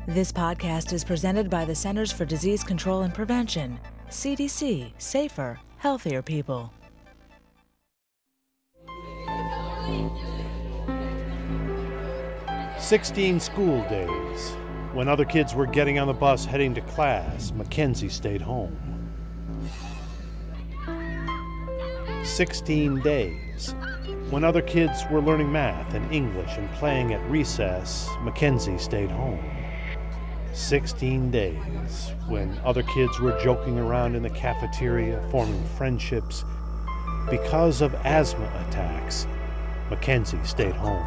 This podcast is presented by the Centers for Disease Control and Prevention, CDC, safer, healthier people. "16 school days. When other kids were getting on the bus heading to class, Mackenzie stayed home. 16 days. When other kids were learning math and English and playing at recess, Mackenzie stayed home. 16 days. When other kids were joking around in the cafeteria, forming friendships. Because of asthma attacks, Mackenzie stayed home.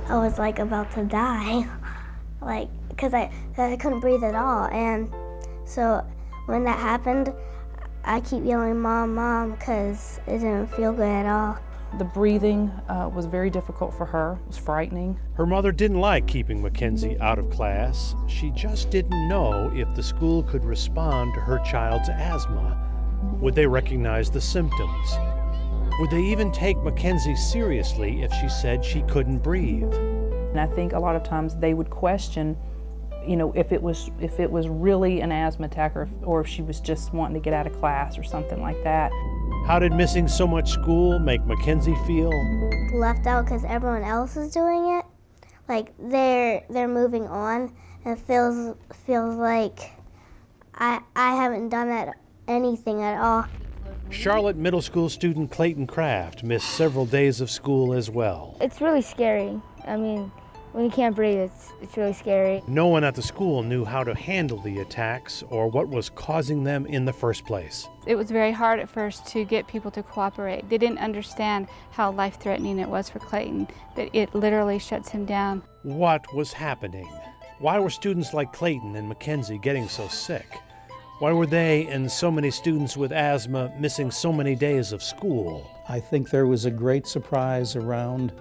I was about to die, because I couldn't breathe at all. And so when that happened, I keep yelling, "Mom, Mom," because it didn't feel good at all. The breathing was very difficult for her. It was frightening. Her mother didn't like keeping Mackenzie out of class. She just didn't know if the school could respond to her child's asthma. Would they recognize the symptoms? Would they even take Mackenzie seriously if she said she couldn't breathe? And I think a lot of times they would question, if it was really an asthma attack or if she was just wanting to get out of class or something like that. How did missing so much school make Mackenzie feel? Left out because everyone else is doing it. They're moving on, and it feels like I haven't done anything at all. Charlotte Middle School student Clayton Kraft missed several days of school as well. It's really scary. When you can't breathe, it's really scary. No one at the school knew how to handle the attacks or what was causing them in the first place. It was very hard at first to get people to cooperate. They didn't understand how life-threatening it was for Clayton, that it literally shuts him down. What was happening? Why were students like Clayton and Mackenzie getting so sick? Why were they and so many students with asthma missing so many days of school? I think there was a great surprise around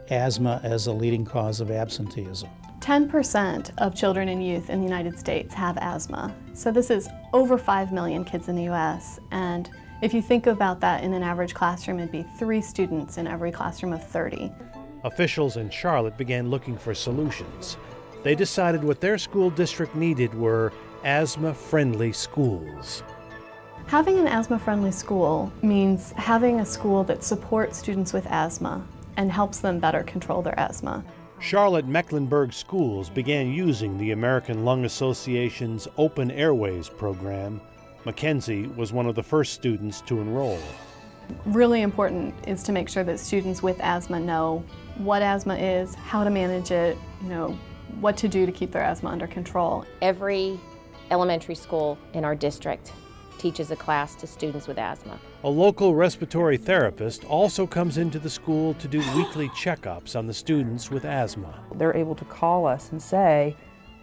asthma as a leading cause of absenteeism. 10% of children and youth in the United States have asthma. So this is over 5 million kids in the US. And if you think about that in an average classroom, it'd be 3 students in every classroom of 30. Officials in Charlotte began looking for solutions. They decided what their school district needed were asthma-friendly schools. Having an asthma-friendly school means having a school that supports students with asthma and helps them better control their asthma. Charlotte Mecklenburg schools began using the American Lung Association's Open Airways program. Mackenzie was one of the first students to enroll. Really important is to make sure that students with asthma know what asthma is, how to manage it, what to do to keep their asthma under control. Every elementary school in our district teaches a class to students with asthma. A local respiratory therapist also comes into the school to do weekly checkups on the students with asthma. They're able to call us and say,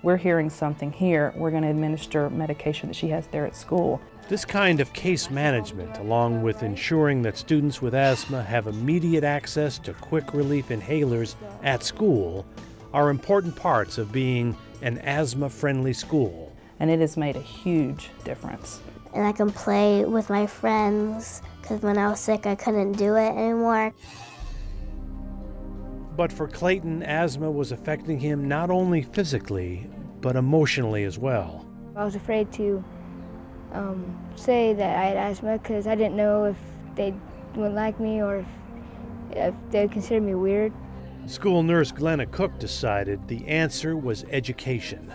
"We're hearing something here. We're going to administer medication that she has there at school." This kind of case management, along with ensuring that students with asthma have immediate access to quick relief inhalers at school, are important parts of being an asthma-friendly school. And it has made a huge difference. And I can play with my friends, because when I was sick, I couldn't do it anymore. But for Clayton, asthma was affecting him not only physically, but emotionally as well. I was afraid to say that I had asthma because I didn't know if they wouldn't like me or if they would consider me weird. School nurse Glenna Cook decided the answer was education.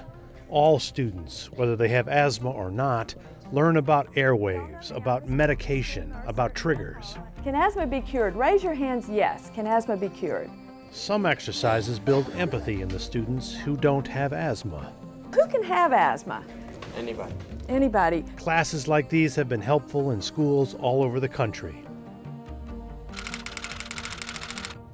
All students, whether they have asthma or not, learn about airwaves, about medication, about triggers. Can asthma be cured? Raise your hands, yes. Can asthma be cured? Some exercises build empathy in the students who don't have asthma. Who can have asthma? Anybody. Anybody. Classes like these have been helpful in schools all over the country.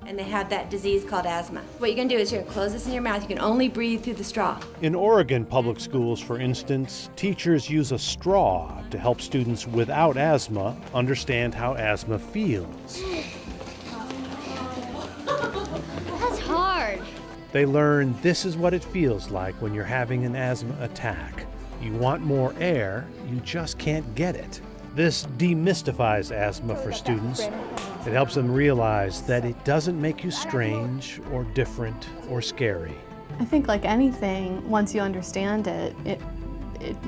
And they have that disease called asthma. What you're going to do is you're going to close this in your mouth. You can only breathe through the straw. In Oregon public schools, for instance, teachers use a straw to help students without asthma understand how asthma feels. That's hard. They learn this is what it feels like when you're having an asthma attack. You want more air, you just can't get it. This demystifies asthma for students. It helps them realize that it doesn't make you strange or different or scary. I think like anything, once you understand it,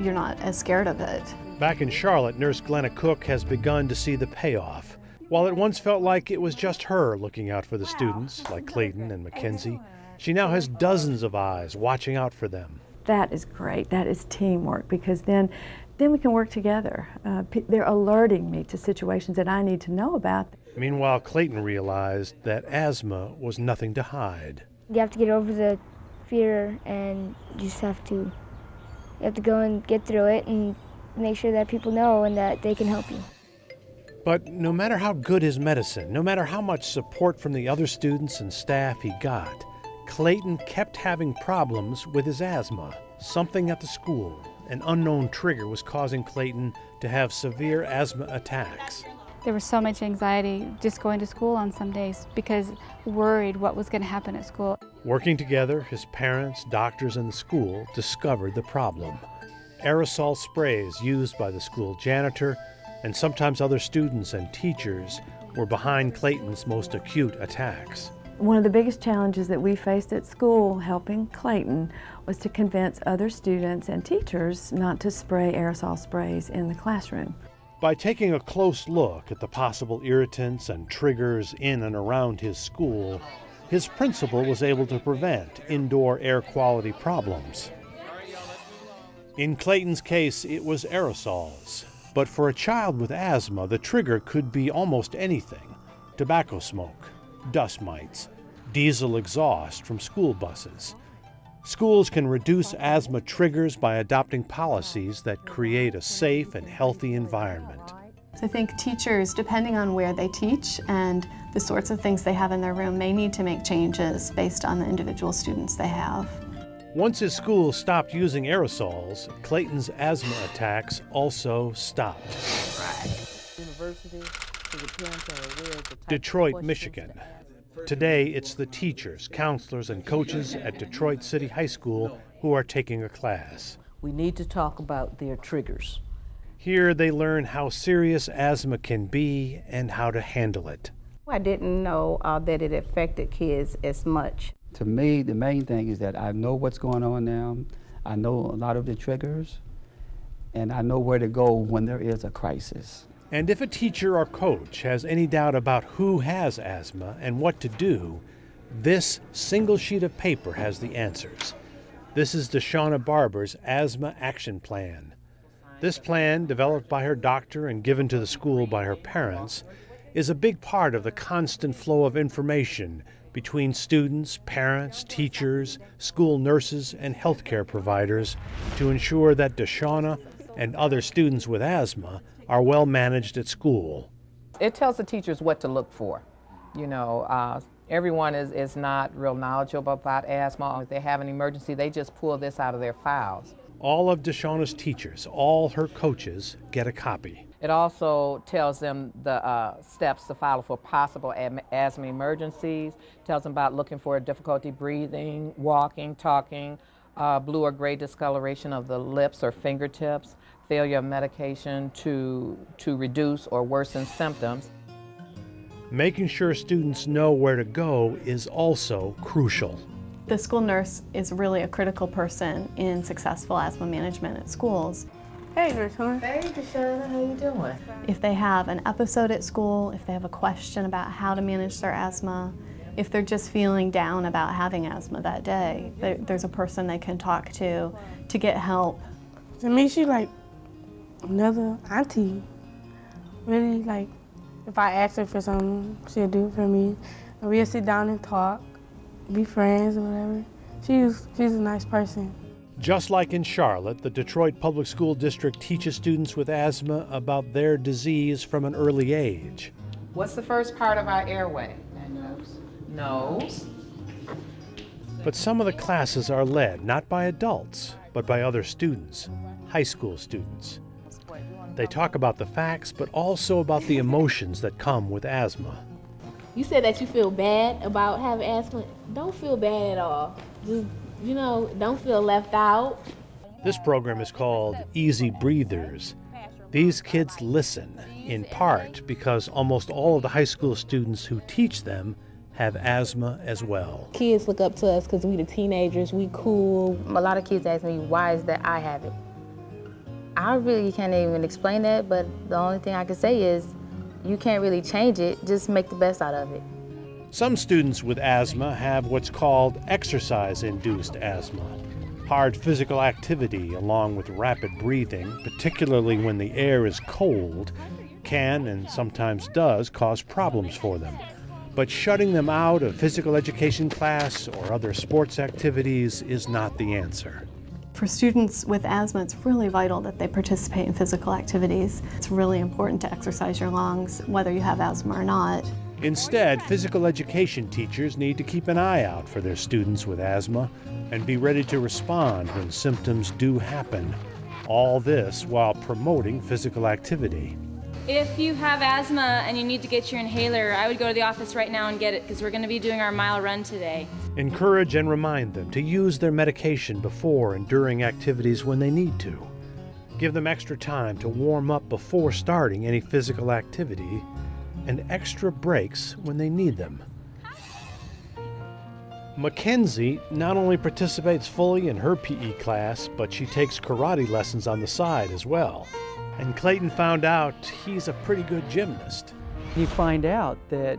you're not as scared of it. Back in Charlotte, nurse Glenna Cook has begun to see the payoff. While it once felt like it was just her looking out for the students, like Clayton and Mackenzie, she now has dozens of eyes watching out for them. That is great. That is teamwork, because then we can work together. They're alerting me to situations that I need to know about. Meanwhile, Clayton realized that asthma was nothing to hide. You have to get over the fear, and you just have to go and get through it and make sure that people know and that they can help you. But no matter how good his medicine, no matter how much support from the other students and staff he got, Clayton kept having problems with his asthma. Something at the school, an unknown trigger, was causing Clayton to have severe asthma attacks. There was so much anxiety just going to school on some days because worried what was going to happen at school. Working together, his parents, doctors, and the school discovered the problem. Aerosol sprays used by the school janitor and sometimes other students and teachers were behind Clayton's most acute attacks. One of the biggest challenges that we faced at school helping Clayton was to convince other students and teachers not to spray aerosol sprays in the classroom. By taking a close look at the possible irritants and triggers in and around his school, his principal was able to prevent indoor air quality problems. In Clayton's case, it was aerosols. But for a child with asthma, the trigger could be almost anything: tobacco smoke, dust mites, diesel exhaust from school buses. Schools can reduce asthma triggers by adopting policies that create a safe and healthy environment. So I think teachers, depending on where they teach and the sorts of things they have in their room, may need to make changes based on the individual students they have. Once his school stopped using aerosols, Clayton's asthma attacks also stopped. Detroit, Michigan. Today, it's the teachers, counselors, and coaches at Detroit City High School who are taking a class. We need to talk about their triggers. Here, they learn how serious asthma can be and how to handle it. I didn't know that it affected kids as much. To me, the main thing is that I know what's going on now. I know a lot of the triggers, and I know where to go when there is a crisis. And if a teacher or coach has any doubt about who has asthma and what to do, this single sheet of paper has the answers. This is Deshauna Barber's Asthma Action Plan. This plan, developed by her doctor and given to the school by her parents, is a big part of the constant flow of information between students, parents, teachers, school nurses, and healthcare providers to ensure that Deshauna and other students with asthma are well managed at school. It tells the teachers what to look for. You know, everyone is not real knowledgeable about asthma. If they have an emergency, they just pull this out of their files. All of Deshauna's teachers, all her coaches, get a copy. It also tells them the steps to follow for possible asthma emergencies. Tells them about looking for difficulty breathing, walking, talking, blue or gray discoloration of the lips or fingertips, failure of medication to reduce or worsen symptoms. Making sure students know where to go is also crucial. The school nurse is really a critical person in successful asthma management at schools. Hey, Deshauna. Hey, Deshauna, how you doing? If they have an episode at school, if they have a question about how to manage their asthma, if they're just feeling down about having asthma that day, there's a person they can talk to get help. To me, she's like another auntie. Really, like, if I ask her for something, she'll do it for me. And we'll sit down and talk, be friends or whatever. She's a nice person. Just like in Charlotte, the Detroit Public School District teaches students with asthma about their disease from an early age. What's the first part of our airway? Nose. Nose. But some of the classes are led not by adults, but by other students, high school students. They talk about the facts, but also about the emotions that come with asthma. You said that you feel bad about having asthma. Don't feel bad at all. Just, you know, don't feel left out. This program is called Easy Breathers. These kids listen, in part because almost all of the high school students who teach them have asthma as well. Kids look up to us because we the teenagers, we cool. A lot of kids ask me, why is that I have it? I really can't even explain that, but the only thing I can say is you can't really change it, just make the best out of it. Some students with asthma have what's called exercise-induced asthma. Hard physical activity along with rapid breathing, particularly when the air is cold, can and sometimes does cause problems for them. But shutting them out of physical education class or other sports activities is not the answer. For students with asthma, it's really vital that they participate in physical activities. It's really important to exercise your lungs, whether you have asthma or not. Instead, physical education teachers need to keep an eye out for their students with asthma and be ready to respond when symptoms do happen. All this while promoting physical activity. If you have asthma and you need to get your inhaler, I would go to the office right now and get it because we're going to be doing our mile run today. Encourage and remind them to use their medication before and during activities when they need to. Give them extra time to warm up before starting any physical activity and extra breaks when they need them. Mackenzie not only participates fully in her PE class, but she takes karate lessons on the side as well. And Clayton found out he's a pretty good gymnast. You find out that